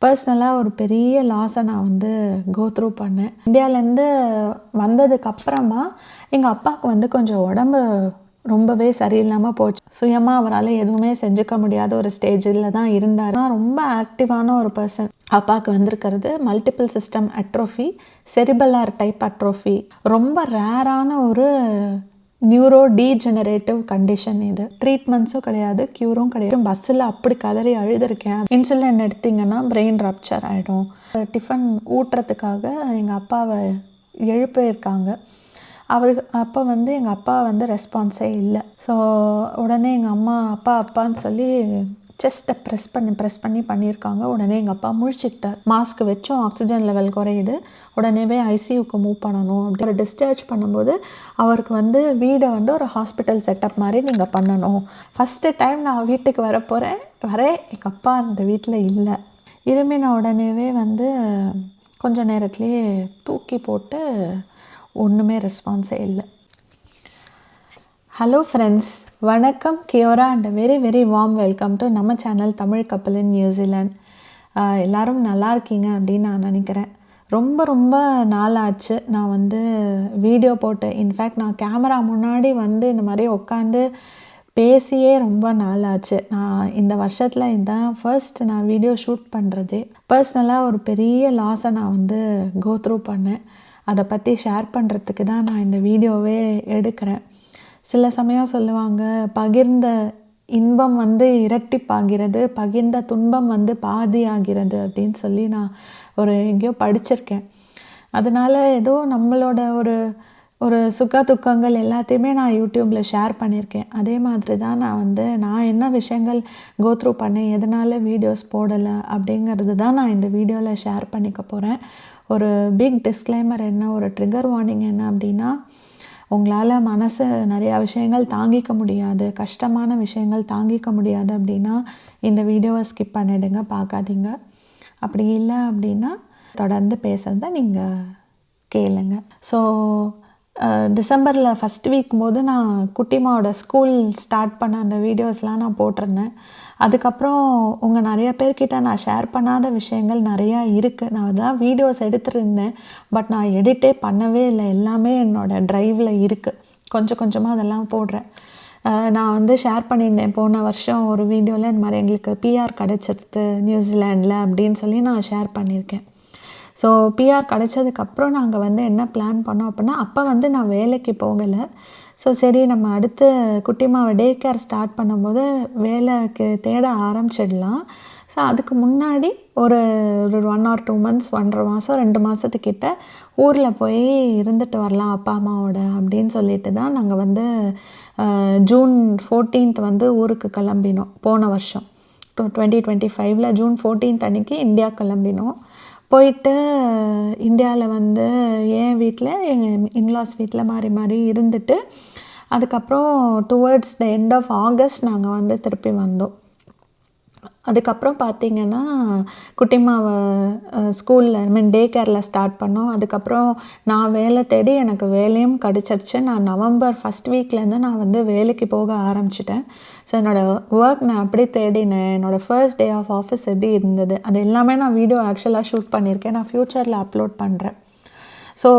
பர்சனலாக ஒரு பெரிய லாஸை நான் வந்து கோ த்ரூ பண்ணேன். இந்தியாவிலேருந்து வந்ததுக்கப்புறமா எங்கள் அப்பாவுக்கு வந்து கொஞ்சம் உடம்பு ரொம்பவே சரியில்லாமல் போச்சு. சுயமாக அவரால் எதுவுமே செஞ்சுக்க முடியாத ஒரு ஸ்டேஜில் தான் இருந்தார். ரொம்ப ஆக்டிவான ஒரு பர்சன். அப்பாவுக்கு வந்திருக்கிறது multiple system atrophy, cerebellar type atrophy. ரொம்ப ரேரான ஒரு நியூரோ டீஜெனரேட்டிவ் கண்டிஷன். இது ட்ரீட்மெண்ட்ஸும் கிடையாது, க்யூரும் கிடையாது. பஸ்ஸில் அப்படி கதறி அழுதுருக்கேன். இன்சுலின் எடுத்திங்கன்னா பிரெயின் ரப்சர் ஆகிடும். டிஃபன் ஊட்டுறதுக்காக எங்கள் அப்பாவை எழுப்பியிருக்காங்க. அப்போ வந்து எங்கள் அப்பா வந்து ரெஸ்பான்ஸே இல்லை. ஸோ உடனே எங்கள் அம்மா அப்பான்னு சொல்லி செஸ்ட்டை ப்ரெஸ் பண்ணி பண்ணியிருக்காங்க. உடனே எங்கள் அப்பா முழிச்சுக்கிட்டார். மாஸ்க் வச்சும் ஆக்சிஜன் லெவல் குறையுது, உடனேவே ஐசியூக்கு மூவ் பண்ணணும். அப்படி ஒரு டிஸ்சார்ஜ் பண்ணும்போது அவருக்கு வந்து வீடை வந்து ஒரு ஹாஸ்பிட்டல் செட்டப் மாதிரி நீங்கள் பண்ணணும். ஃபஸ்ட்டு டைம் நான் வீட்டுக்கு வரேன் எங்கள் அப்பா அந்த வீட்டில் இல்லை. இருமின உடனேவே வந்து கொஞ்ச நேரத்துலேயே தூக்கி போட்டு ஒன்றுமே ரெஸ்பான்ஸே இல்லை. ஹலோ ஃப்ரெண்ட்ஸ், வணக்கம், kia ora and very very warm welcome to நம்ம channel Tamil Kappal in New Zealand. எல்லோரும் நல்லா இருக்கீங்க அப்படின்னு நான் நினைக்கிறேன். ரொம்ப நாள் ஆச்சு நான் வந்து வீடியோ போட்டு. இன்ஃபேக்ட் நான் கேமரா முன்னாடி வந்து இந்த மாதிரி உட்காந்து பேசியே ரொம்ப நாள் ஆச்சு. நான் இந்த வருஷத்தில் இதுதான் ஃபர்ஸ்ட் நான் வீடியோ ஷூட் பண்ணுறது. பர்சனலாக ஒரு பெரிய லாஸை நான் வந்து கோ த்ரூ பண்ணேன். அதை பற்றி ஷேர் பண்ணுறதுக்கு தான் நான் இந்த வீடியோவே எடுக்கிறேன். சில சமயம் சொல்லுவாங்க, பகிர்ந்த இன்பம் வந்து இரட்டிப்பாகிறது, பகிர்ந்த துன்பம் வந்து பாதி ஆகிறது அப்படின்னு சொல்லி நான் எங்கேயோ படிச்சிருக்கேன். அதனால் ஏதோ நம்மளோட ஒரு சுக துக்கங்கள் எல்லாத்தையுமே நான் யூடியூப்பில் ஷேர் பண்ணியிருக்கேன். அதே மாதிரி தான் நான் என்ன விஷயங்கள் கோ த்ரூ பண்ணேன், எதனால் வீடியோஸ் போடலை அப்படிங்கிறது தான் நான் இந்த வீடியோவில் ஷேர் பண்ணிக்க போகிறேன். ஒரு பிக் டிஸ்க்ளைமர் என்ன, ஒரு ட்ரிகர் வார்னிங் என்ன அப்படின்னா, உங்களால் மனசு நிறையா விஷயங்கள் தாங்கிக்க முடியாது, கஷ்டமான விஷயங்கள் தாங்கிக்க முடியாது அப்படின்னா இந்த வீடியோவை ஸ்கிப் பண்ணிவிடுங்க, பார்க்காதீங்க. அப்படி இல்லை அப்படின்னா தொடர்ந்து பேசுகிறத நீங்கள் கேளுங்க. ஸோ டிசம்பரில் ஃபஸ்ட் வீக் போது நான் குட்டிமாவோட ஸ்கூல் ஸ்டார்ட் பண்ண அந்த வீடியோஸ்லாம் நான் போட்டிருந்தேன். அதுக்கப்புறம் உங்கள் நிறைய பேர்கிட்ட நான் ஷேர் பண்ணாத விஷயங்கள் நிறையா இருக்குது. நான் அதெல்லாம் வீடியோஸ் எடுத்துருந்தேன், பட் நான் எடிட்டே பண்ணவே இல்லை. எல்லாமே என்னோடய ட்ரைவில் இருக்குது. கொஞ்சமாக அதெல்லாம் போடுறேன். நான் வந்து ஷேர் பண்ணியிருந்தேன் போன வருஷம் ஒரு வீடியோவில், இந்த மாதிரி எங்களுக்கு பிஆர் கிடச்சிருது நியூசிலாண்டில் அப்படின்னு சொல்லி நான் ஷேர் பண்ணியிருக்கேன். ஸோ பிஆர் கிடச்சதுக்கப்புறம் நாங்கள் வந்து என்ன பிளான் பண்ணோம் அப்படின்னா, அப்போ வந்து நான் வேலைக்கு போகலை. ஸோ சரி, நம்ம அடுத்து குட்டிமாவை டே கேர் ஸ்டார்ட் பண்ணும்போது வேலைக்கு தேட ஆரம்பிச்சிடலாம். ஸோ அதுக்கு முன்னாடி ஒரு 1 or 2 months, 1.5 மாதம் 2 மாதத்துக்கிட்ட ஊரில் போய் இருந்துட்டு வரலாம் அப்பா அம்மாவோட அப்படின்னு சொல்லிட்டு தான் நாங்கள் வந்து ஜூன் 14th வந்து ஊருக்கு கிளம்பினோம். போன வருஷம் 2025 ஜூன் 14th அன்றைக்கி இந்தியா கிளம்பினோம். போயிட்டு இந்தியாவில் வந்து என் வீட்டில் எங்கள் இன்லாஸ் வீட்டில் மாறி இருந்துட்டு அதுக்கப்புறம் towards the end of August நாங்கள் வந்து திருப்பி வந்தோம். அதுக்கப்புறம் பார்த்திங்கன்னா குட்டிமாவை ஸ்கூலில் டே கேரில் ஸ்டார்ட் பண்ணோம். அதுக்கப்புறம் நான் வேலை தேடி எனக்கு வேலையும் கிடச்சிருச்சு. நான் நவம்பர் ஃபஸ்ட் வீக்லேருந்து நான் வந்து வேலைக்கு போக ஆரம்பிச்சிட்டேன். ஸோ என்னோடய ஒர்க் நான் அப்படியே தேடினேன். என்னோடய ஃபர்ஸ்ட் டே ஆஃப் ஆஃபீஸ் எப்படி இருந்தது அது எல்லாமே நான் வீடியோ ஆக்சுவலாக ஷூட் பண்ணியிருக்கேன். நான் ஃப்யூச்சரில் அப்லோட் பண்ணுறேன். ஸோ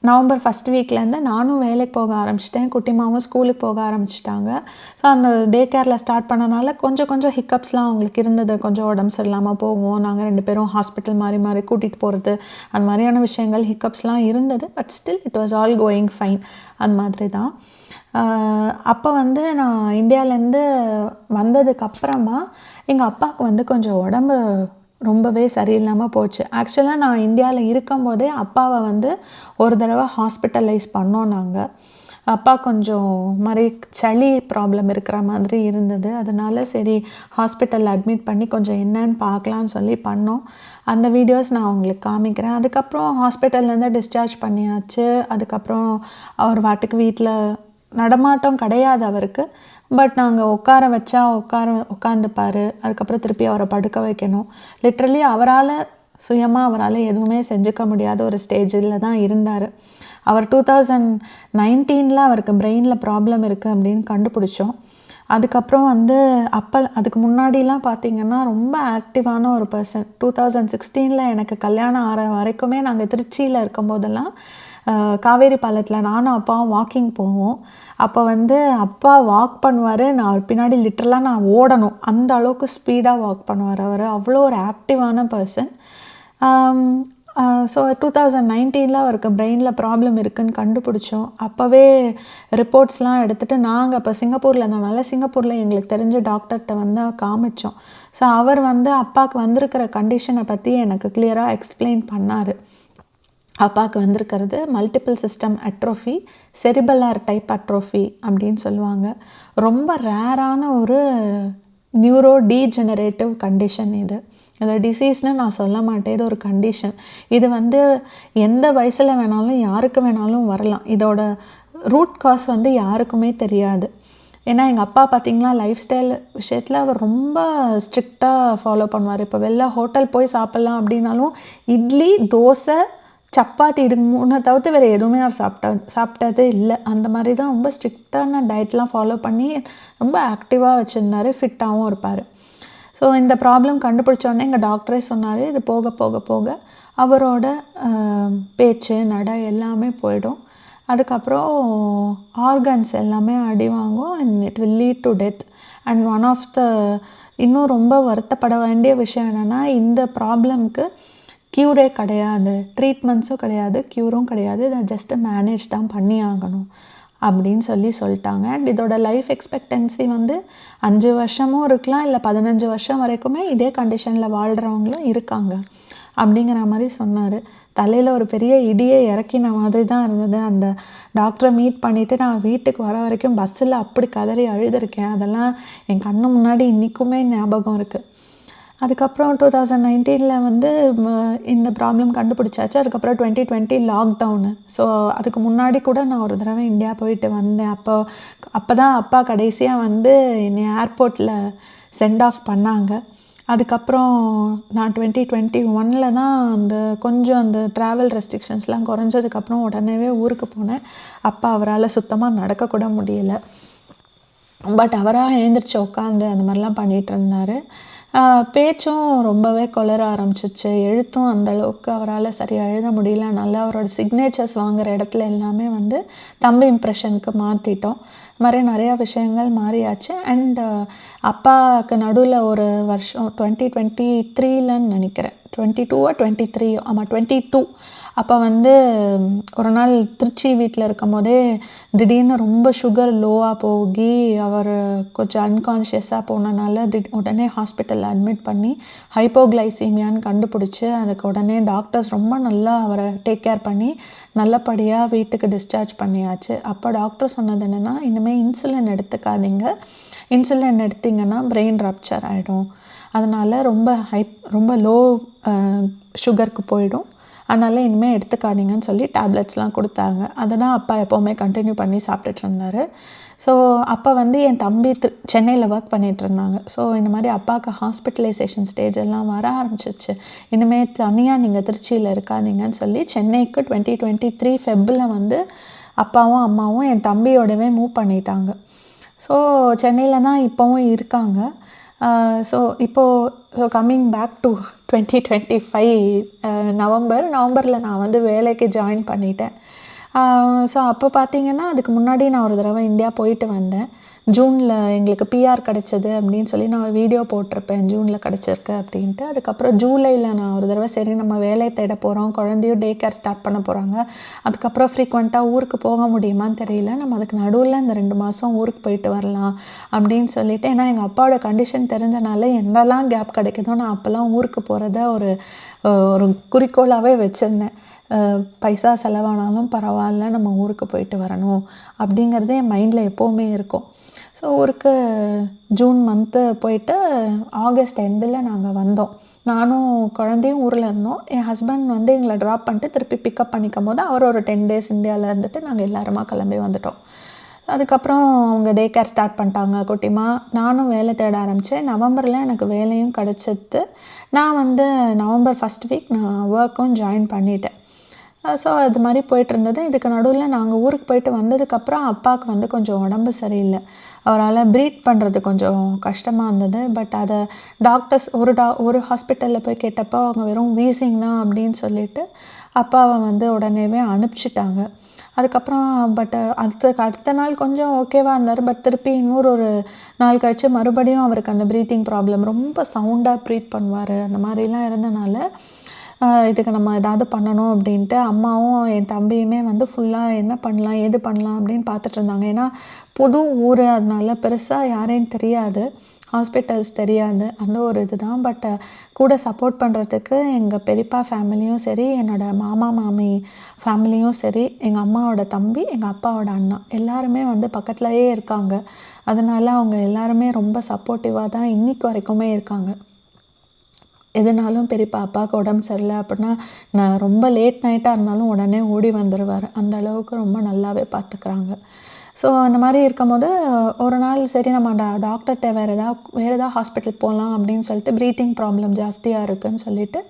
நவம்பர் ஃபஸ்ட் வீக்லேருந்து நானும் வேலைக்கு போக ஆரம்பிச்சிட்டேன், குட்டிமாவும் ஸ்கூலுக்கு போக ஆரம்பிச்சிட்டாங்க. ஸோ அந்த டே கேரில் ஸ்டார்ட் பண்ணனால கொஞ்சம் ஹிக்கப்ஸ்லாம் அவங்களுக்கு இருந்தது. கொஞ்சம் உடம்பு சரியில்லாமல் போகும், நாங்கள் 2 பேரும் ஹாஸ்பிட்டல் மாறி கூட்டிகிட்டு போகிறது, அந்த மாதிரியான விஷயங்கள் ஹிக்கப்ஸ்லாம் இருந்தது. But still it was all going fine. அந்த மாதிரி தான். அப்போ வந்து நான் இந்தியாவிலேருந்து வந்ததுக்கப்புறமா எங்கள் அப்பாவுக்கு வந்து கொஞ்சம் உடம்பு ரொம்பவே சரியில்லாமல் போச்சு. ஆக்சுவலாக நான் இந்தியாவில் இருக்கும்போதே அப்பாவை வந்து ஒரு தடவை ஹாஸ்பிட்டலைஸ் பண்ணோம் நாங்கள். அப்பா கொஞ்சம் மாதிரி சளி ப்ராப்ளம் இருக்கிற மாதிரி இருந்தது. அதனால சரி ஹாஸ்பிட்டலில் அட்மிட் பண்ணி கொஞ்சம் என்னன்னு பார்க்கலான்னு சொல்லி பண்ணோம். அந்த வீடியோஸ் நான் உங்களுக்கு காமிக்கிறேன். அதுக்கப்புறம் ஹாஸ்பிட்டல்லேருந்து டிஸ்சார்ஜ் பண்ணியாச்சு. அதுக்கப்புறம் அவர் வாட்டுக்கு வீட்டில் நடமாட்டம் கிடையாது அவருக்கு. பட் நாங்கள் உட்கார வச்சா உட்காந்துப்பார். அதுக்கப்புறம் திருப்பி அவரை படுக்க வைக்கணும். லிட்ரலி சுயமாக அவரால் எதுவுமே செஞ்சுக்க முடியாத ஒரு ஸ்டேஜில் தான் இருந்தார். அவர் 2019 அவருக்கு பிரெயினில் ப்ராப்ளம் இருக்குது அப்படின்னு கண்டுபிடிச்சோம். அதுக்கப்புறம் வந்து அதுக்கு முன்னாடிலாம் பார்த்திங்கன்னா ரொம்ப ஆக்டிவான ஒரு பர்சன். 2016 எனக்கு கல்யாணம் ஆகிற வரைக்குமே நாங்கள் திருச்சியில் இருக்கும்போதெல்லாம் காவேரி பாலத்தில் நானும் அப்பாவும் வாக்கிங் போவோம். அப்போ வந்து அப்பா வாக் பண்ணுவார், நான் அவர் பின்னாடி லிட்டரலாக நான் ஓடணும், அந்த அளவுக்கு ஸ்பீடாக வாக் பண்ணுவார் அவர். அவ்வளோ ஒரு ஆக்டிவான பர்சன். ஸோ 2019 அவருக்கு பிரெயினில் ப்ராப்ளம் இருக்குதுன்னு கண்டுபிடிச்சோம். அப்போவே ரிப்போர்ட்ஸ்லாம் எடுத்துகிட்டு நாங்கள் அப்போ சிங்கப்பூரில் இருந்தனால சிங்கப்பூரில் எங்களுக்கு தெரிஞ்ச டாக்டர்கிட்ட வந்து காமிச்சோம். ஸோ அவர் வந்து அப்பாவுக்கு வந்திருக்கிற கண்டிஷனை பற்றி எனக்கு கிளியராக எக்ஸ்பிளைன் பண்ணார். அப்பாவுக்கு வந்திருக்கிறது multiple system atrophy, cerebellar type atrophy அப்படின்னு சொல்லுவாங்க. ரொம்ப ரேரான ஒரு நியூரோ டீஜெனரேட்டிவ் கண்டிஷன் இது. இந்த டிசீஸ்னு நான் சொல்ல மாட்டேன், இது ஒரு கண்டிஷன். இது வந்து எந்த வயசில் வேணாலும் யாருக்கு வேணாலும் வரலாம். இதோட ரூட் காஸ் வந்து யாருக்குமே தெரியாது. ஏன்னா எங்கள் அப்பா பார்த்திங்கன்னா லைஃப் ஸ்டைல் விஷயத்தில் அவர் ரொம்ப ஸ்ட்ரிக்டாக ஃபாலோ பண்ணுவார். இப்போ வெளில ஹோட்டல் போய் சாப்பிட்லாம் அப்படின்னாலும் இட்லி, தோசை, சப்பாத்தி இது 3 தவிர்த்து வேறு எதுவுமே அவர் சாப்பிட்டதே இல்லை. அந்த மாதிரி தான் ரொம்ப ஸ்ட்ரிக்டான டயட்லாம் ஃபாலோ பண்ணி ரொம்ப ஆக்டிவாக வச்சுருந்தார், ஃபிட்டாகவும் இருப்பார். ஸோ இந்த ப்ராப்ளம் கண்டுபிடிச்சோடனே எங்கள் டாக்டரே சொன்னார், இது போக போக போக அவரோட பேச்சு நடை எல்லாமே போயிடும். அதுக்கப்புறம் ஆர்கன்ஸ் எல்லாமே அடி வாங்கும் and it will lead to death. And one of the இன்னும் ரொம்ப வருத்தப்பட வேண்டிய விஷயம் என்னென்னா, இந்த ப்ராப்ளம்க்கு க்யூரே கிடையாது, ட்ரீட்மெண்ட்ஸும் கிடையாது, க்யூரும் கிடையாது, இதை ஜஸ்ட்டு மேனேஜ் தான் பண்ணி ஆகணும் அப்படின்னு சொல்லிட்டாங்க. அண்ட் இதோட லைஃப் எக்ஸ்பெக்டன்சி வந்து 5 வருஷமும் இருக்கலாம், இல்லை 15 வருஷம் வரைக்குமே இதே கண்டிஷனில் வாழ்கிறவங்களும் இருக்காங்க அப்படிங்கிற மாதிரி சொன்னார். தலையில் ஒரு பெரிய இடியை இறக்கின மாதிரி தான் இருந்தது. அந்த டாக்டரை மீட் பண்ணிவிட்டு நான் வீட்டுக்கு வர வரைக்கும் பஸ்ஸில் அப்படி கதறி அழுதுருக்கேன். அதெல்லாம் என் கண்ணு முன்னாடி இன்றைக்குமே ஞாபகம் இருக்குது. அதுக்கப்புறம் 2019 வந்து இந்த ப்ராப்ளம் கண்டுபிடிச்சாச்சு. அதுக்கப்புறம் 2020 லாக்டவுனு. ஸோ அதுக்கு முன்னாடி கூட நான் ஒரு தடவை இந்தியா போயிட்டு வந்தேன். அப்போ தான் அப்பா கடைசியாக வந்து என்னை ஏர்போர்ட்டில் சென்ட் ஆஃப் பண்ணாங்க. அதுக்கப்புறம் நான் 2021 தான் கொஞ்சம் அந்த ட்ராவல் ரெஸ்ட்ரிக்ஷன்ஸ்லாம் குறைஞ்சதுக்கப்புறம் உடனே ஊருக்கு போனேன். அப்பா அவரால் சுத்தமாக நடக்கக்கூட முடியலை. பட் அவராக எழுந்திரிச்சு உட்காந்து அந்த மாதிரிலாம் பண்ணிகிட்டு இருந்தார். பேச்சும் ரொம்பவே குளர ஆரம்பிச்சிச்சு. எழுத்தும் அந்தளவுக்கு அவரால் சரியாக எழுத முடியல. நல்லா அவரோட சிக்னேச்சர்ஸ் வாங்குகிற இடத்துல எல்லாமே வந்து தம்பி இம்ப்ரெஷனுக்கு மாற்றிட்டோம். இது மாதிரி நிறையா விஷயங்கள் மாறியாச்சு. அண்ட் அப்பாவுக்கு நடுவில் ஒரு வருஷம் 2023 நினைக்கிறேன், 22 ஆமாம் 22 அப்போ வந்து ஒரு நாள் திருச்சி வீட்டில் இருக்கும் போதே திடீர்னு ரொம்ப சுகர் லோவாக போகி அவர் கொஞ்சம் அன்கான்ஷியஸாக போனனால உடனே ஹாஸ்பிட்டலில் அட்மிட் பண்ணி ஹைப்போகிளைசீமியான்னு கண்டுபிடிச்சி அதுக்கு உடனே டாக்டர்ஸ் ரொம்ப நல்லா அவரை டேக் கேர் பண்ணி நல்லபடியாக வீட்டுக்கு டிஸ்சார்ஜ் பண்ணியாச்சு. அப்போ டாக்டர் சொன்னது என்னென்னா, இனிமேல் இன்சுலின் எடுத்துக்காதீங்க, இன்சுலின் எடுத்திங்கன்னா பிரெயின் ரப்சர் ஆகிடும், அதனால் ரொம்ப லோ சுகருக்கு போயிடும், அதனால் இனிமேல் எடுத்துக்காதீங்கன்னு சொல்லி டேப்லெட்ஸ்லாம் கொடுத்தாங்க. அதை தான் அப்பா எப்போவுமே கண்டினியூ பண்ணி சாப்பிட்டுட்டு இருந்தார். ஸோ அப்போ வந்து என் தம்பி சென்னையில் ஒர்க் பண்ணிகிட்டு இருந்தாங்க. ஸோ இந்த மாதிரி அப்பாவுக்கு ஹாஸ்பிட்டலைசேஷன் ஸ்டேஜ் எல்லாம் வர ஆரம்பிச்சிச்சு. இனிமேல் தனியாக நீங்கள் திருச்சியில் இருக்காதீங்கன்னு சொல்லி சென்னைக்கு 2023 ஃபெப்ரில் வந்து அப்பாவும் அம்மாவும் என் தம்பியோடவே மூவ் பண்ணிட்டாங்க. ஸோ சென்னையில் தான் இப்போவும் இருக்காங்க. ஸோ கம்மிங் பேக் டு 2025 நவம்பரில் நான் வந்து வேலைக்கு ஜாயின் பண்ணிட்டேன். ஸோ அப்போ பார்த்திங்கன்னா அதுக்கு முன்னாடி நான் ஒரு தடவை இந்தியா போயிட்டு வந்தேன். ஜூனில் எங்களுக்கு பிஆர் கிடச்சிது அப்படின்னு சொல்லி நான் ஒரு வீடியோ போட்டிருப்பேன், ஜூனில் கிடச்சிருக்கு அப்படின்ட்டு. அதுக்கப்புறம் ஜூலையில் நான் ஒரு தடவை சரி நம்ம வேலை தேட போகிறோம், குழந்தையும் டே கேர் ஸ்டார்ட் பண்ண போகிறாங்க, அதுக்கப்புறம் ஃப்ரீக்வெண்ட்டாக ஊருக்கு போக முடியுமான்னு தெரியல, நம்ம அதுக்கு நடுவில் இந்த 2 மாதம் ஊருக்கு போயிட்டு வரலாம் அப்படின்னு சொல்லிவிட்டு, ஏன்னா எங்கள் அப்பாவோட கண்டிஷன் தெரிஞ்சனால என்னெல்லாம் கேப் கிடைக்குதோ நான் அப்போல்லாம் ஊருக்கு போகிறத ஒரு குறிக்கோளாகவே வச்சுருந்தேன். பைசா செலவானாலும் பரவாயில்ல, நம்ம ஊருக்கு போயிட்டு வரணும் அப்படிங்கிறது என் மைண்டில் எப்போவுமே இருக்கும். ஸோ ஊருக்கு ஜூன் மந்த்து போயிட்டு ஆகஸ்ட் எண்டில் நாங்கள் வந்தோம். நானும் குழந்தையும் ஊரில் இருந்தோம். என் ஹஸ்பண்ட் வந்து எங்களை ட்ராப் பண்ணிட்டு திருப்பி பிக்கப் பண்ணிக்கும் போது அவர் ஒரு 10 days இந்தியாவில் இருந்துட்டு நாங்கள் எல்லாருமா கிளம்பி வந்துட்டோம். அதுக்கப்புறம் அவங்க டே கேர் ஸ்டார்ட் பண்ணிட்டாங்க குட்டிமா. நானும் வேலை தேட ஆரம்பித்தேன். நவம்பரில் எனக்கு வேலையும் கிடச்சிது. நான் வந்து நவம்பர் ஃபஸ்ட் வீக் நான் ஒர்க்கும் ஜாயின் பண்ணிட்டேன். ஸோ அது மாதிரி போயிட்டுருந்தது. இதுக்கு நடுவில் நாங்கள் ஊருக்கு போயிட்டு வந்ததுக்கப்புறம் அப்பாவுக்கு வந்து கொஞ்சம் உடம்பு சரியில்லை. அவரால் ப்ரீத் பண்ணுறது கொஞ்சம் கஷ்டமாக இருந்தது. பட் அதை டாக்டர்ஸ் ஒரு ஹாஸ்பிட்டலில் போய் கேட்டப்போ அவங்க வெறும் வீசிங் தான் அப்படின்னு சொல்லிட்டு அப்பாவை வந்து உடனேவே அனுப்பிச்சிட்டாங்க. அதுக்கப்புறம் அடுத்த நாள் கொஞ்சம் ஓகேவாக இருந்தார். பட் திருப்பி ஒரு நாள் கழித்து மறுபடியும் அவருக்கு அந்த ப்ரீத்திங் ப்ராப்ளம், ரொம்ப சவுண்டாக ப்ரீத் பண்ணுவார். அந்த மாதிரிலாம் இருந்தனால இதுக்கு நம்ம ஏதாவது பண்ணணும் அப்படின்ட்டு அம்மாவும் என் தம்பியுமே வந்து ஃபுல்லாக என்ன பண்ணலாம் ஏது பண்ணலாம் அப்படின்னு பார்த்துட்டு இருந்தாங்க. ஏன்னா புது ஊர், அதனால பெருசாக யாரையும் தெரியாது, ஹாஸ்பிட்டல்ஸ் தெரியாது, அந்த ஒரு இதுதான். பட் கூட சப்போர்ட் பண்ணுறதுக்கு எங்கள் பெரியப்பா ஃபேமிலியும் சரி, என்னோடய மாமா மாமி ஃபேமிலியும் சரி, எங்கள் அம்மாவோட தம்பி, எங்கள் அப்பாவோட அண்ணா எல்லாருமே வந்து பக்கத்துலேயே இருக்காங்க. அதனால அவங்க எல்லாருமே ரொம்ப சப்போர்ட்டிவாக தான் இன்றைக்கு வரைக்குமே இருக்காங்க. எதுனாலும் பெரியப்பா அப்பாவுக்கு உடம்பு சரியில்லை அப்படின்னா நான் ரொம்ப லேட் நைட்டாக இருந்தாலும் உடனே ஓடி வந்துடுவார். அந்த அளவுக்கு ரொம்ப நல்லாவே பார்த்துக்குறாங்க. ஸோ அந்த மாதிரி இருக்கும்போது ஒரு நாள் சரி நம்ம டாக்டர்கிட்ட வேறு ஏதாவது ஹாஸ்பிட்டல் போகலாம் அப்படின்னு சொல்லிட்டு, ப்ரீத்திங் ப்ராப்ளம் ஜாஸ்தியாக இருக்குதுன்னு சொல்லிட்டு,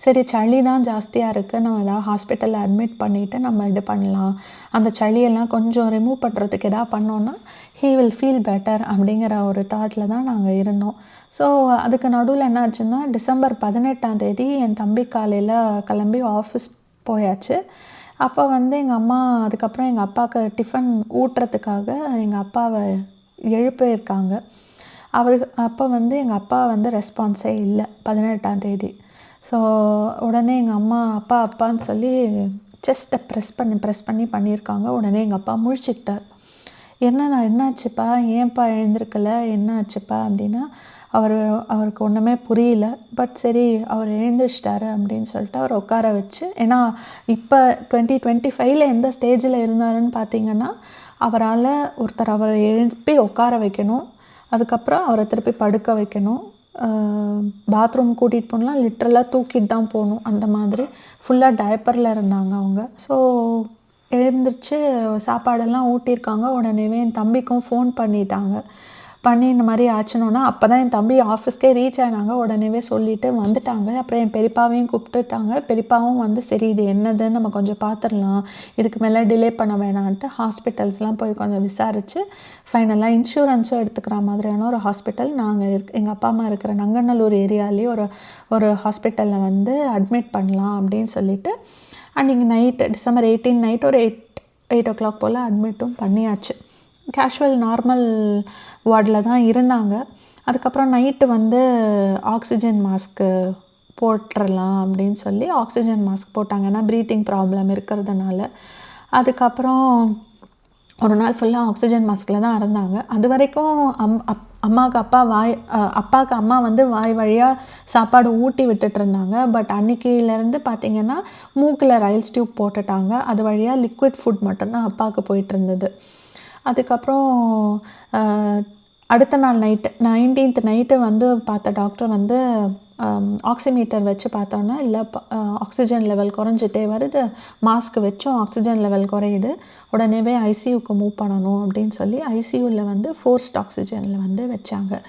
சரி சளி தான் ஜாஸ்தியாக இருக்குது, நம்ம ஏதாவது ஹாஸ்பிட்டலில் அட்மிட் பண்ணிவிட்டு நம்ம இது பண்ணலாம், அந்த சளியெல்லாம் கொஞ்சம் ரிமூவ் பண்ணுறதுக்கு எதாவது பண்ணோன்னா ஹீ வில் ஃபீல் பெட்டர் அப்படிங்கிற ஒரு தாட்டில் தான் நாங்கள் இருந்தோம். ஸோ அதுக்கு நடுவில் என்ன ஆச்சுன்னா, டிசம்பர் 18 என் தம்பி காலையில் கிளம்பி ஆஃபீஸ் போயாச்சு. அப்போ வந்து எங்கள் அம்மா அதுக்கப்புறம் எங்கள் அப்பாவுக்கு டிஃபன் ஊட்டுறதுக்காக எங்கள் அப்பாவை எழுப்பியிருக்காங்க. அப்போ வந்து எங்கள் அப்பா வந்து ரெஸ்பான்ஸே இல்லை 18. ஸோ உடனே எங்கள் அம்மா அப்பான்னு சொல்லி செஸ்ட்டை ப்ரெஸ் பண்ணி பண்ணியிருக்காங்க. உடனே எங்கள் அப்பா முழிச்சுக்கிட்டார். என்னாச்சுப்பா, ஏன்ப்பா எழுந்திருக்கல, என்ன ஆச்சுப்பா அப்படின்னா, அவருக்கு ஒன்றுமே புரியல. பட் சரி அவர் எழுந்திரிச்சிட்டாரு அப்படின்னு சொல்லிட்டு அவரை உட்கார வச்சு, ஏன்னா இப்போ 2025 எந்த ஸ்டேஜில் இருந்தாருன்னு பார்த்தீங்கன்னா, அவரால் அவரை எழுப்பி உட்கார வைக்கணும், அதுக்கப்புறம் அவரை திருப்பி படுக்க வைக்கணும், பாத்ரூம் கூட்டிகிட்டு போகலாம், லிட்ரலாக தூக்கிட்டு தான் போகணும், அந்த மாதிரி ஃபுல்லாக டயப்பரில் இருந்தாங்க அவங்க. ஸோ எழுந்திரிச்சு சாப்பாடெல்லாம் ஊட்டியிருக்காங்க. உடனேவே என் தம்பிக்கும் ஃபோன் பண்ணி இந்த மாதிரி ஆச்சுனோன்னா, அப்போ தான் என் தம்பி ஆஃபீஸ்க்கே ரீச் ஆனாங்க. உடனேவே சொல்லிவிட்டு வந்துட்டாங்க. அப்புறம் என் பெரியப்பாவையும் கூப்பிட்டுட்டாங்க. பெரியப்பாவும் வந்து சரி இது என்னதுன்னு நம்ம கொஞ்சம் பார்த்துடலாம், இதுக்கு மேலே டிலே பண்ண வேணான்ட்டு ஹாஸ்பிட்டல்ஸ்லாம் போய் கொஞ்சம் விசாரித்து ஃபைனலாக இன்சூரன்ஸும் எடுத்துக்கிற மாதிரியான ஒரு ஹாஸ்பிட்டல் எங்கள் அப்பா அம்மா இருக்கிற நங்கநல்லூர் ஏரியாலேயே ஒரு ஹாஸ்பிட்டலில் வந்து அட்மிட் பண்ணலாம் அப்படின்னு சொல்லிவிட்டு அன்றைக்கி நைட்டு டிசம்பர் 18 நைட் ஒரு 8 o'clock போல் அட்மிட்டும் பண்ணியாச்சு. கேஷுவல் நார்மல் வார்டில் தான் இருந்தாங்க. அதுக்கப்புறம் நைட்டு வந்து ஆக்சிஜன் மாஸ்க்கு போட்டுடலாம் அப்படின்னு சொல்லி ஆக்சிஜன் மாஸ்க் போட்டாங்க, ஏன்னா ப்ரீத்திங் ப்ராப்ளம் இருக்கிறதுனால. அதுக்கப்புறம் ஒரு நாள் ஃபுல்லாக ஆக்சிஜன் மாஸ்கில் தான் இருந்தாங்க. அது வரைக்கும் அப்பாவுக்கு அம்மா வந்து வாய் வழியாக சாப்பாடு ஊட்டி விட்டுட்டு இருந்தாங்க. பட் அன்றைக்கிலேருந்து பார்த்திங்கன்னா மூக்கில் ரயில்ஸ் டியூப் போட்டுட்டாங்க. அது வழியாக லிக்விட் ஃபுட் மட்டும்தான் அப்பாவுக்கு போயிட்டு இருந்தது. அதுக்கப்புறம் அடுத்த நாள் நைட்டு 19th நைட்டு வந்து பார்த்த டாக்டர் வந்து ஆக்சிமீட்டர் வச்சு பார்த்தோன்னா, இல்லை ஆக்சிஜன் லெவல் குறைஞ்சிட்டே வருது, மாஸ்க் வச்சும் ஆக்சிஜன் லெவல் குறையுது, உடனேவே ஐசியூக்கு மூவ் பண்ணணும் அப்படின்னு சொல்லி ஐசியூவில் வந்து ஃபோர்ஸ்ட் ஆக்சிஜனில் வந்து வச்சாங்க.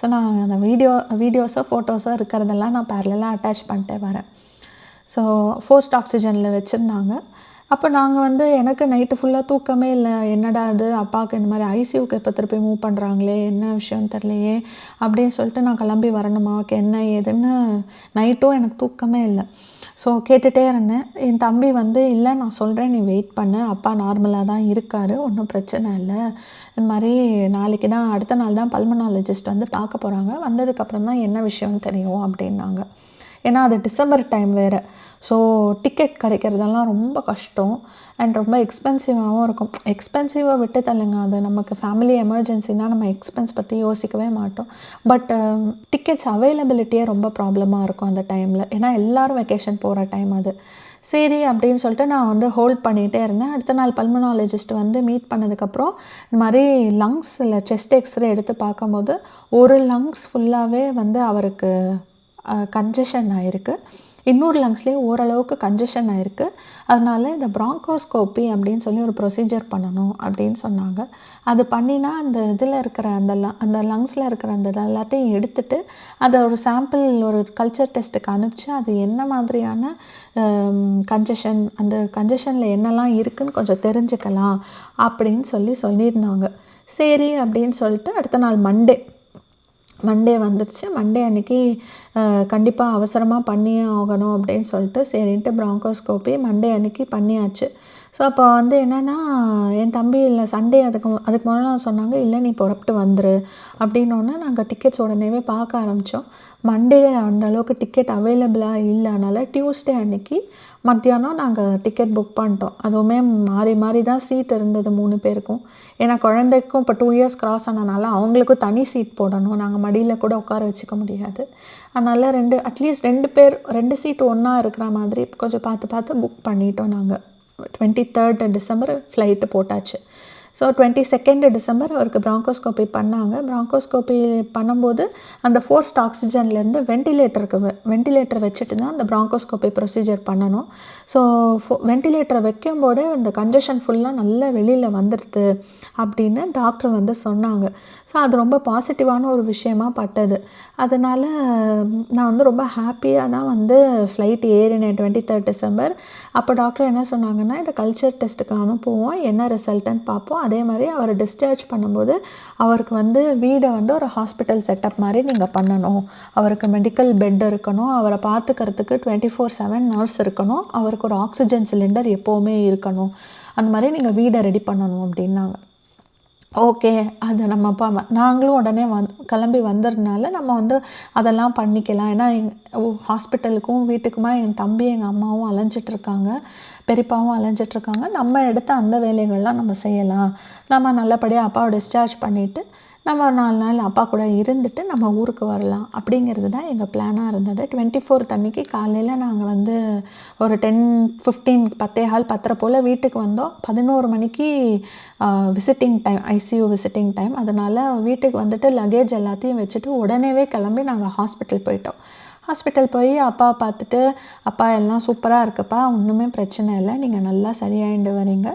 ஸோ நான் அந்த வீடியோஸோ ஃபோட்டோஸோ இருக்கிறதெல்லாம் நான் பேரலாக அட்டாச் பண்ணிட்டே வரேன். ஸோ ஃபோர்ஸ்ட் ஆக்சிஜனில் வச்சுருந்தாங்க. அப்போ நாங்கள் வந்து எனக்கு நைட்டு ஃபுல்லாக தூக்கமே இல்லை, என்னடா இது அப்பாவுக்கு இந்த மாதிரி ஐசியூக்கு இப்போ திருப்பி மூவ் பண்ணுறாங்களே, என்ன விஷயம்னு தெரியலையே அப்படின்னு சொல்லிட்டு நான் கிளம்பி வரணுமா, என்ன ஏதுன்னு நைட்டும் எனக்கு தூக்கமே இல்லை. ஸோ கேட்டுகிட்டே இருந்தேன். என் தம்பி வந்து இல்லை நான் சொல்கிறேன் நீ வெயிட் பண்ணு, அப்பா நார்மலாக தான் இருக்கார், ஒன்றும் பிரச்சனை இல்லை, இந்த மாதிரி நாளைக்கு தான் அடுத்த நாள் தான் பல்மனாலஜிஸ்ட் வந்து பார்க்க போகிறாங்க, வந்ததுக்கப்புறம் தான் என்ன விஷயம்னு தெரியும் அப்படின்னாங்க. ஏன்னா அது டிசம்பர் டைம் வேறு. ஸோ டிக்கெட் கிடைக்கிறதெல்லாம் ரொம்ப கஷ்டம் அண்ட் ரொம்ப எக்ஸ்பென்சிவாகவும் இருக்கும். எக்ஸ்பென்சிவாக விட்டு தள்ளுங்க, அது நமக்கு ஃபேமிலி எமர்ஜென்சினால் நம்ம எக்ஸ்பென்ஸ் பற்றி யோசிக்கவே மாட்டோம். பட் டிக்கெட்ஸ் அவைலபிலிட்டியே ரொம்ப ப்ராப்ளமாக இருக்கும் அந்த டைமில், ஏன்னா எல்லோரும் வெக்கேஷன் போகிற டைம் அது. சரி அப்படின்னு சொல்லிட்டு நான் வந்து ஹோல்ட் பண்ணிகிட்டே இருந்தேன். அடுத்த நாள் பல்மனாலஜிஸ்ட் வந்து மீட் பண்ணதுக்கப்புறம் இந்த மாதிரி லங்ஸில் செஸ்ட் எக்ஸ்ரே எடுத்து பார்க்கும்போது ஒரு லங்ஸ் ஃபுல்லாகவே வந்து அவருக்கு கன்ஜஷன் ஆகிருக்கு, இன்னொரு லங்ஸ்லேயே ஓரளவுக்கு கன்ஜஷன் ஆகிருக்கு. அதனால இந்த ப்ராங்கோஸ்கோப்பி அப்படின்னு சொல்லி ஒரு ப்ரொசீஜர் பண்ணணும் அப்படின்னு சொன்னாங்க. அது பண்ணினா அந்த இதில் இருக்கிற அந்த லங்ஸில் இருக்கிற அந்த எல்லாத்தையும் எடுத்துட்டு அதை ஒரு சாம்பிள் ஒரு கல்ச்சர் டெஸ்ட்டுக்கு அனுப்பிச்சு அது என்ன மாதிரியான கன்ஜஷன், அந்த கன்ஜஷனில் என்னெல்லாம் இருக்குதுன்னு கொஞ்சம் தெரிஞ்சுக்கலாம் அப்படின்னு சொல்லியிருந்தாங்க. சரி அப்படின்னு சொல்லிட்டு அடுத்த நாள் மண்டே வந்துடுச்சு. மண்டே அன்றைக்கி கண்டிப்பாக அவசரமாக பண்ணியே ஆகணும் அப்படின்னு சொல்லிட்டு சரின்ட்டு ப்ராங்கோஸ்கோப்பி மண்டே அன்றைக்கி பண்ணியாச்சு. ஸோ அப்போ வந்து என்னென்னா என் தம்பி இல்லை சண்டே அதுக்கு முதல்ல நான் சொன்னாங்க, இல்லை நீ புறப்பட்டு வந்துரு அப்படின்னோடனே நாங்கள் டிக்கெட்ஸ் உடனேவே பார்க்க ஆரம்பித்தோம். மண்டே அந்த அளவுக்கு டிக்கெட் அவைலபிளாக இல்லை. அதனால் டியூஸ்டே அன்றைக்கி மத்தியானம் நாங்கள் டிக்கெட் புக் பண்ணிட்டோம். அதுவுமே மாறி தான் சீட் இருந்தது 3 பேருக்கும். ஏன்னா குழந்தைக்கும் இப்போ 2 இயர்ஸ் கிராஸ் ஆனதுனால அவங்களுக்கும் தனி சீட் போடணும். நாங்கள் மடியில் கூட உட்கார வச்சுக்க முடியாது. அதனால் அட்லீஸ்ட் 2 பேர் 2 சீட் ஒன்றா இருக்கிற மாதிரி கொஞ்சம் பார்த்து புக் பண்ணிட்டோம். நாங்கள் 23rd டிசம்பர் ஃப்ளைட்டு போட்டாச்சு. ஸோ 22nd டிசம்பர் அவருக்கு ப்ராங்கோஸ்கோப்பி பண்ணாங்க. ப்ராங்கோஸ்கோப்பி பண்ணும்போது அந்த ஃபோர்ஸ்ட் ஆக்சிஜன்லேருந்து வெண்டிலேட்டர் வச்சுட்டு தான் அந்த ப்ராங்கோஸ்கோப்பி ப்ரொசீஜர் பண்ணணும். ஸோ வெண்டிலேட்டரை வைக்கும்போதே அந்த கன்ஜஷன் ஃபுல்லாக நல்லா வெளியில் வந்துடுது அப்படின்னு டாக்டர் வந்து சொன்னாங்க. ஸோ அது ரொம்ப பாசிட்டிவான ஒரு விஷயமாக பட்டது. அதனால் நான் வந்து ரொம்ப ஹாப்பியாக தான் வந்து ஃப்ளைட் ஏறினேன் 23rd டிசம்பர். அப்போ டாக்டர் என்ன சொன்னாங்கன்னா, இந்த கல்ச்சர் டெஸ்ட்டுக்கு அனுப்புவோம், என்ன ரிசல்ட்டுன்னு பார்ப்போம். அதே மாதிரி அவரை டிஸ்சார்ஜ் பண்ணும்போது அவருக்கு வந்து வீடை வந்து ஒரு ஹாஸ்பிட்டல் செட்டப் மாதிரி நீங்கள் பண்ணணும். அவருக்கு மெடிக்கல் பெட் இருக்கணும், அவரை பார்த்துக்கிறதுக்கு 24/7 நர்ஸ் இருக்கணும், அவருக்கு ஒரு ஆக்சிஜன் சிலிண்டர் எப்போவுமே இருக்கணும், அந்த மாதிரி நீங்கள் வீடை ரெடி பண்ணணும் அப்படின்னாங்க. ஓகே, அது நம்ம நாங்களும் உடனே கிளம்பி வந்ததுனால நம்ம வந்து அதெல்லாம் பண்ணிக்கலாம். ஏன்னா ஹாஸ்பிட்டலுக்கும் வீட்டுக்குமா என் தம்பி எங்கள் அம்மாவும் அலைஞ்சிட்ருக்காங்க, பெரியப்பாவும் அலைஞ்சிட்ருக்காங்க. நம்ம எடுத்த அந்த வேலைகள்லாம் நம்ம செய்யலாம். நம்ம நல்லபடியாக அப்பாவை டிஸ்சார்ஜ் பண்ணிவிட்டு நம்ம ஒரு 4 நாள் அப்பா கூட இருந்துட்டு நம்ம ஊருக்கு வரலாம் அப்படிங்கிறது தான் எங்கள் பிளானாக இருந்தது. 24th அன்றைக்கி காலையில் நாங்கள் வந்து ஒரு 10:15 10:15 போல் வீட்டுக்கு வந்தோம். 11 மணிக்கு visiting time, ICU visiting time. அதனால் வீட்டுக்கு வந்துட்டு லக்கேஜ் எல்லாத்தையும் வச்சுட்டு உடனேவே கிளம்பி நாங்கள் ஹாஸ்பிட்டல் போயிட்டோம். ஹாஸ்பிட்டல் போய் அப்பா பார்த்துட்டு, அப்பா எல்லாம் சூப்பராக இருக்குப்பா, ஒன்றுமே பிரச்சனை இல்லை, நீங்கள் நல்லா சரியாயிட்டு வரீங்க,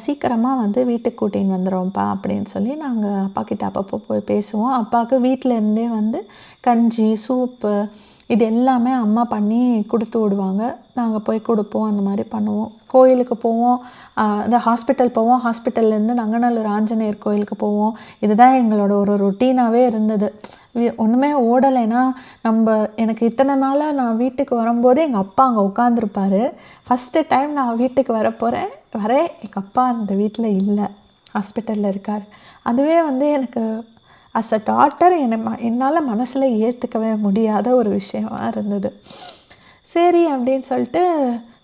சீக்கிரமாக வந்து வீட்டுக்கு கூட்டின்னு வந்துடுவோம்ப்பா அப்படின்னு சொல்லி நாங்கள் அப்பா கிட்ட அப்பப்போ போய் பேசுவோம். அப்பாவுக்கு வீட்டிலேருந்தே வந்து கஞ்சி, சூப்பு இது எல்லாமே அம்மா பண்ணி கொடுத்து விடுவாங்க. நாங்கள் போய் கொடுப்போம், அந்த மாதிரி பண்ணுவோம். கோயிலுக்கு போவோம், அந்த ஹாஸ்பிட்டல் போவோம், ஹாஸ்பிட்டல்லேருந்து நங்கநல்லூர் ஆஞ்சநேயர் கோயிலுக்கு போவோம். இதுதான் எங்களோட ஒரு ரொட்டீனாகவே இருந்தது. ஒன்றுமே ஓடலைன்னா எனக்கு இத்தனை நாளாக நான் வீட்டுக்கு வரும்போது எங்கள் அப்பா அங்கே உட்காந்துருப்பார். ஃபஸ்ட்டு டைம் நான் வீட்டுக்கு வரேன், எங்கள் அப்பா அந்த வீட்டில் இல்லை, ஹாஸ்பிட்டலில் இருக்கார். அதுவே வந்து எனக்கு அஸ் அ டாட்டர் என்னால் மனசில் ஏற்றுக்கவே முடியாத ஒரு விஷயமாக இருந்தது. சரி அப்படின்னு சொல்லிட்டு,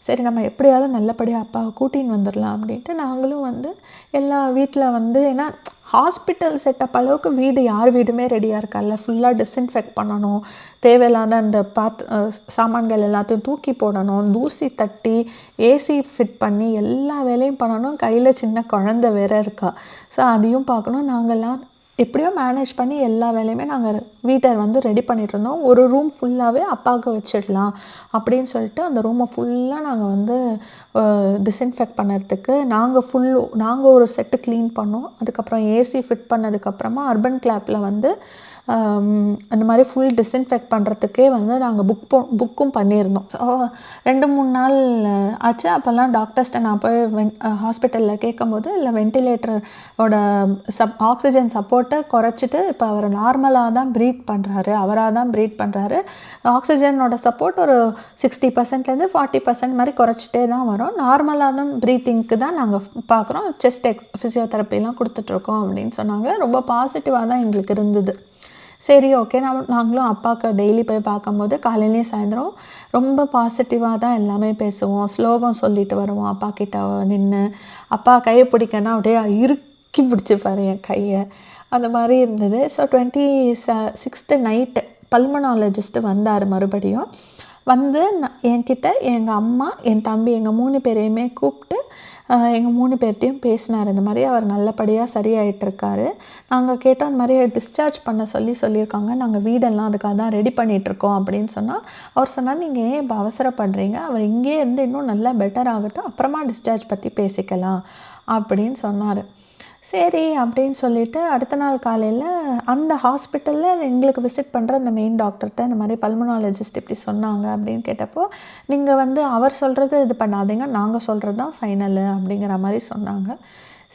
சரி நம்ம எப்படியாவது நல்லபடியாக அப்பாவை கூட்டின்னு வந்துடலாம் அப்படின்ட்டு நாங்களும் வந்து எல்லா வீட்டில் வந்து, ஏன்னா ஹாஸ்பிட்டல் செட்டப் அளவுக்கு வீடு யார் வீடுமே ரெடியாக இருக்கால. ஃபுல்லாக டிஸ்இன்ஃபெக்ட் பண்ணணும், தேவையில்லாத அந்த சாமான்கள் எல்லாத்தையும் தூக்கி போடணும், தூசி தட்டி ஏசி ஃபிட் பண்ணி எல்லா வேலையும் பண்ணணும். கையில் சின்ன குழந்தை வேற இருக்கா. ஸோ அதையும் பார்க்கணும். நாங்கள்லாம் எப்படியோ மேனேஜ் பண்ணி எல்லா வேலையுமே நாங்கள் வீட்டை வந்து ரெடி பண்ணிகிட்ருந்தோம். ஒரு ரூம் ஃபுல்லாகவே அப்பாவுக்கு வச்சிடலாம் அப்படின்னு சொல்லிட்டு அந்த ரூமை ஃபுல்லாக நாங்கள் வந்து டிஸ்இன்ஃபெக்ட் பண்ணுறதுக்கு நாங்கள் ஒரு செட்டு க்ளீன் பண்ணோம். அதுக்கப்புறம் ஏசி ஃபிட் பண்ணதுக்கப்புறமா அர்பன் கிளாப்பில் வந்து அந்த மாதிரி ஃபுல் டிஸ்இன்ஃபெக்ட் பண்ணுறதுக்கே வந்து நாங்கள் புக்கும் பண்ணியிருந்தோம். ஸோ 2-3 நாள் ஆச்சு. அப்போல்லாம் டாக்டர்ஸ்ட்டை நான் போய் ஹாஸ்பிட்டலில் கேட்கும்போது, இல்லை வெண்டிலேட்டரோட ஆக்சிஜன் சப்போர்ட்டை குறைச்சிட்டு இப்போ அவர் நார்மலாக தான் ப்ரீத் பண்ணுறாரு, அவராக தான் ப்ரீத் பண்ணுறாரு, ஆக்சிஜனோட சப்போர்ட் ஒரு 60%லேருந்து 40% மாதிரி குறைச்சிட்டே தான் வரும், நார்மலாக தான் ப்ரீத்திங்க்கு தான் நாங்கள் பார்க்குறோம், செஸ்ட் ஃபிசியோதெரப்பிலாம் கொடுத்துட்ருக்கோம் அப்படின்னு சொன்னாங்க. ரொம்ப பாசிட்டிவாக தான் எங்களுக்கு இருந்தது. சரி ஓகே, நாங்களும் அப்பாவுக்கு டெய்லி போய் பார்க்கும்போது காலையிலேயும் சாயந்தரம் ரொம்ப பாசிட்டிவாக தான் எல்லாமே பேசுவோம், ஸ்லோகம் சொல்லிட்டு வருவோம். அப்பா கிட்ட நின்று அப்பா கையை பிடிக்கன்னா அப்படியே இறுக்கி பிடிச்சிப்பாரு என் கையை, அந்த மாதிரி இருந்தது. ஸோ 26th நைட்டு பல்மனாலஜிஸ்ட்டு வந்தார். மறுபடியும் வந்து என்கிட்ட எங்கள் அம்மா, என் தம்பி, எங்கள் 3 பேரையுமே கூப்பிட்டு எங்கள் 3 பேர்கிட்டையும் பேசினார். இந்த மாதிரி அவர் நல்லபடியாக சரியாயிட்டிருக்காரு. நாங்கள் கேட்டோம், இந்த மாதிரி டிஸ்சார்ஜ் பண்ண சொல்லியிருக்காங்க, நாங்கள் வீடெல்லாம் அதுக்காக தான் ரெடி பண்ணிகிட்ருக்கோம் அப்படின்னு சொன்னால், அவர் சொன்னார், நீங்கள் ஏன் இப்போ அவசரப்படுறீங்க, அவர் இங்கே இருந்து இன்னும் நல்லா பெட்டர் ஆகட்டும், அப்புறமா டிஸ்சார்ஜ் பற்றி பேசிக்கலாம் அப்படின்னு சொன்னார். சரி அப்படின்னு சொல்லிவிட்டு அடுத்த நாள் காலையில் அந்த ஹாஸ்பிட்டலில் எங்களுக்கு விசிட் பண்ணுற அந்த மெயின் டாக்டர்கிட்ட இந்த மாதிரி பல்மனாலஜிஸ்ட் இப்படி சொன்னாங்க அப்படின்னு கேட்டப்போ, நீங்கள் வந்து அவர் சொல்கிறது இது பண்ணாதீங்க, நாங்கள் சொல்கிறது தான் ஃபைனலு அப்படிங்கிற மாதிரி சொன்னாங்க.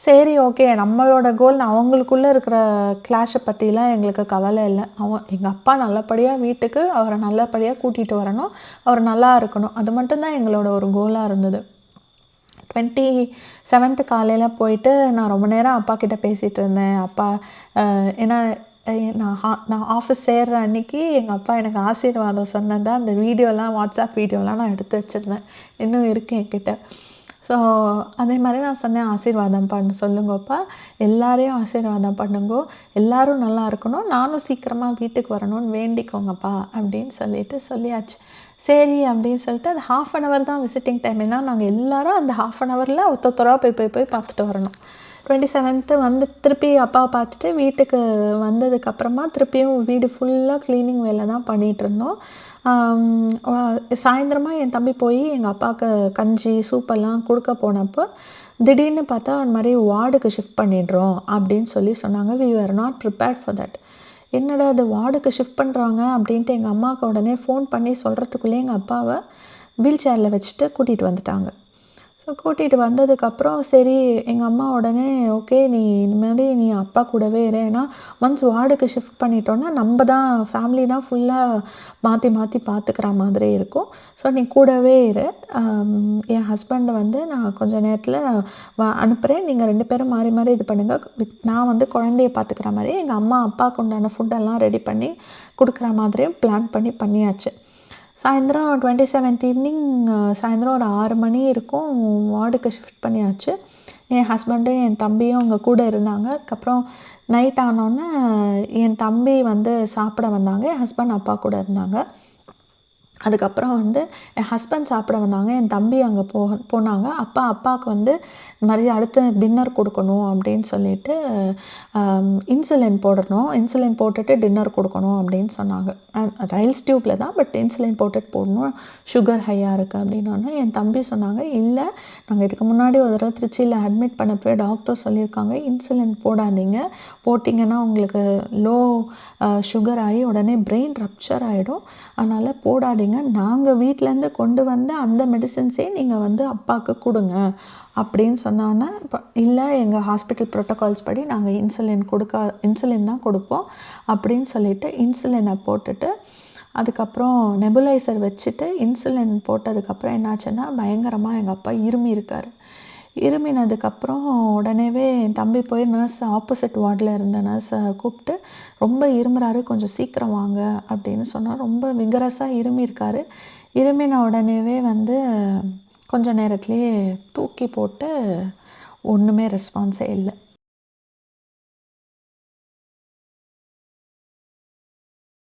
சரி ஓகே, நம்மளோட கோல் அவங்களுக்குள்ளே இருக்கிற கிளாஷை பற்றிலாம் எங்களுக்கு கவலை இல்லை. எங்கள் அப்பா நல்லபடியாக வீட்டுக்கு அவரை நல்லபடியாக கூட்டிகிட்டு வரணும், அவர் நல்லா இருக்கணும், அது மட்டும்தான் எங்களோட ஒரு கோலாக இருந்தது. 27th காலையில் போயிட்டு நான் ரொம்ப நேரம் அப்பா கிட்ட பேசிகிட்டு இருந்தேன். அப்பா ஏன்னா நான் ஆஃபீஸ் சேர்கிற அன்றைக்கி எங்கள் அப்பா எனக்கு ஆசீர்வாதம் சொன்னது அந்த வீடியோலாம், வாட்ஸ்அப் வீடியோலாம் நான் எடுத்து வச்சுருந்தேன், இன்னும் இருக்குது என்கிட்ட. ஸோ அதே மாதிரி நான் சொன்னேன், ஆசீர்வாதம் பண்ண சொல்லுங்கப்பா, எல்லாரையும் ஆசீர்வாதம் பண்ணுங்கோ, எல்லோரும் நல்லா இருக்கணும், நானும் சீக்கிரமாக வீட்டுக்கு வரணும்னு வேண்டிக்கோங்கப்பா அப்படின்னு சொல்லியாச்சு. சரி அப்படின்னு சொல்லிட்டு அது 1/2 hour தான் விசிட்டிங் டைம். ஏன்னா நாங்கள் எல்லோரும் அந்த 1/2 hourல ஒருத்தராக போய் பார்த்துட்டு வரணும். 27th வந்து திருப்பி அப்பாவை பார்த்துட்டு வீட்டுக்கு வந்ததுக்கப்புறமா திருப்பியும் வீடு ஃபுல்லாக க்ளீனிங் வேலை தான் பண்ணிகிட்ருந்தோம். சாயந்தரமாக என் தம்பி போய் எங்கள் அப்பாவுக்கு கஞ்சி சூப்பெல்லாம் கொடுக்க போனப்போ திடீர்னு பார்த்தா அந்த மாதிரி வார்டுக்கு ஷிஃப்ட் பண்ணிடுறோம் அப்படின்னு சொன்னாங்க. We are not prepared for that. என்னடா அது வார்டுக்கு ஷிஃப்ட் பண்ணுறாங்க அப்படின்ட்டு எங்கள் அம்மாவுக்கு உடனே ஃபோன் பண்ணி சொல்கிறதுக்குள்ளே எங்கள் அப்பாவை வீல் சேரில் வச்சுட்டு கூட்டிகிட்டு வந்துட்டாங்க. ஸோ கூட்டிகிட்டு வந்ததுக்கப்புறம் சரி எங்கள் அம்மா உடனே ஓகே நீ இந்த மாதிரி நீ அப்பா கூடவே இரு, ஏன்னா ஒன்ஸ் வார்டுக்கு ஷிஃப்ட் பண்ணிட்டோன்னா நம்ம தான் ஃபேமிலி தான் ஃபுல்லாக மாற்றி பார்த்துக்கிற மாதிரி இருக்கும். ஸோ நீ கூடவே இரு, என் ஹஸ்பண்டை வந்து நான் கொஞ்சம் நேரத்தில் அனுப்புகிறேன், நீங்கள் 2 பேரும் மாறி இது பண்ணுங்கள், நான் வந்து குழந்தைய பார்த்துக்கிற மாதிரி எங்கள் அம்மா அப்பாவுக்கு உண்டான ஃபுட்டெல்லாம் ரெடி பண்ணி கொடுக்குற மாதிரியும் பிளான் பண்ணியாச்சு. சாயந்தரம் 27th ஈவினிங் சாயந்தரம் ஒரு 6 மணி இருக்கும், வார்டுக்கு ஷிஃப்ட் பண்ணியாச்சு. என் ஹஸ்பண்டும் என் தம்பியும் அங்கே கூட இருந்தாங்க. அதுக்கப்புறம் நைட் ஆனோடனே என் தம்பி வந்து சாப்பிட வந்தாங்க, என் ஹஸ்பண்ட் அப்பா கூட இருந்தாங்க. அதுக்கப்புறம் வந்து என் ஹஸ்பண்ட் சாப்பிட வந்தாங்க, என் தம்பி அங்கே போனாங்க. அப்பாவுக்கு வந்து இந்த மாதிரி அடுத்து டின்னர் கொடுக்கணும் அப்படின்னு சொல்லிட்டு இன்சுலின் போடணும், இன்சுலின் போட்டுட்டு டின்னர் கொடுக்கணும் அப்படின்னு சொன்னாங்க. ரைல்ஸ் டியூப்பில் தான், பட் இன்சுலின் போடணும், சுகர் ஹையாக இருக்குது அப்படின்னோடனே என் தம்பி சொன்னாங்க, இல்லை நாங்கள் இதுக்கு முன்னாடி ஒரு தடவை திருச்சியில் அட்மிட் பண்ணப்போ டாக்டர் சொல்லியிருக்காங்க இன்சுலின் போடாதீங்க, போட்டிங்கன்னா உங்களுக்கு லோ சுகர் ஆகி உடனே பிரெயின் ரப்சர் ஆகிடும், அதனால் போடாதீங்க, நாங்கள் வீட்டிலேருந்து கொண்டு வந்த அந்த மெடிசின்ஸே நீங்கள் வந்து அப்பாவுக்கு கொடுங்க அப்படின்னு சொன்னோன்னே, இப்போ இல்லை எங்கள் ஹாஸ்பிட்டல் ப்ரோட்டோகால்ஸ் படி நாங்கள் இன்சுலின் தான் கொடுப்போம் அப்படின்னு சொல்லிவிட்டு இன்சுலினை போட்டுட்டு அதுக்கப்புறம் நெபுலைசர் வச்சுட்டு இன்சுலின் போட்டதுக்கப்புறம் என்னாச்சுன்னா பயங்கரமாக எங்கள் அப்பா இருமினதுக்கப்புறம் உடனேவே என் தம்பி போய் நர்ஸ் ஆப்போசிட் வார்டில் இருந்த நர்ஸை கூப்பிட்டு ரொம்ப இருமுறாரு, கொஞ்சம் சீக்கிரம் வாங்க அப்படின்னு சொன்னால் ரொம்ப விகரஸாக இருமியிருக்காரு. இருமின உடனேவே வந்து கொஞ்ச நேரத்துலேயே தூக்கி போட்டு ஒன்றுமே ரெஸ்பான்ஸே இல்லை.